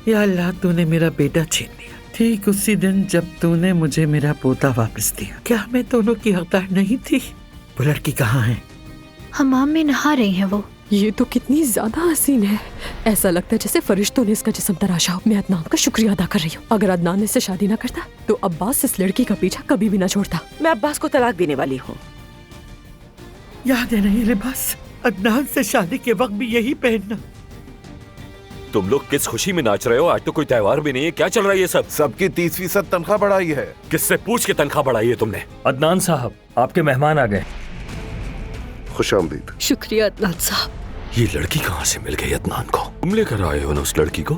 या अल्लाह, तूने मेरा बेटा छीन लिया ठीक उसी दिन जब तूने मुझे मेरा पोता वापस दिया। क्या हमें दोनों की हकदार नहीं थी? वो लड़की कहाँ है? हमाम में नहा रही है वो। ये तो कितनी ज्यादा हसीन है, ऐसा लगता है जैसे फरिश्तों ने इसका जिस्म तराशा हो। मैं अदनान का शुक्रिया अदा कर रही हूँ। अगर अदनान इससे शादी ना करता तो अब्बास इस लड़की का पीछा कभी भी ना छोड़ता। मैं अब्बास को तलाक देने वाली हूँ। याद है ना ये लिबास? अदनान से शादी के वक्त भी यही पहनना। तुम लोग किस खुशी में नाच रहे हो? आज तो कोई त्योहार भी नहीं है। क्या चल रहा है ये सब? सबकी 30% तनख्वाह बढ़ाई है। किससे पूछ के तनख्वाह बढ़ाई है तुमने? अदनान साहब, आपके मेहमान आ गए। खुशामदीद। शुक्रिया अदनान साहब। ये लड़की कहाँ से मिल गई अदनान को? तुम लेकर आए हो ना उस लड़की को?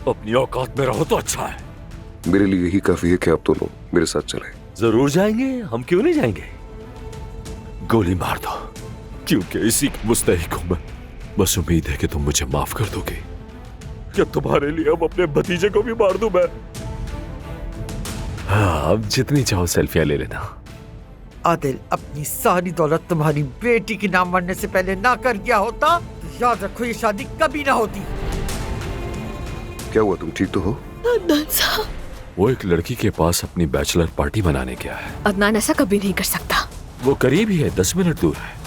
अपनी औकात में रहो तो अच्छा है। मेरे लिए यही काफी है कि आप दोनों मेरे साथ चलें। जरूर जाएंगे, हम क्यों नहीं जाएंगे? गोली मार दो, क्योंकि इसी के मुस्तहिक हूं मैं। बस उम्मीद है कि तुम मुझे माफ कर दोगे। क्या तुम्हारे लिए अब अपने भतीजे को भी मार दूं मैं? हाँ, अब जितनी चाहो सेल्फियां ले लेना। आदिल, अपनी सारी दौलत तुम्हारी बेटी के नाम मरने से पहले ना कर गया होता तो याद रखो ये शादी कभी ना होती। क्या हुआ, तुम ठीक तो हो? अदनान साहब, वो एक लड़की के पास अपनी बैचलर पार्टी मनाने गया है। अदनान ऐसा कभी नहीं कर सकता। वो करीब ही है, 10 मिनट दूर है।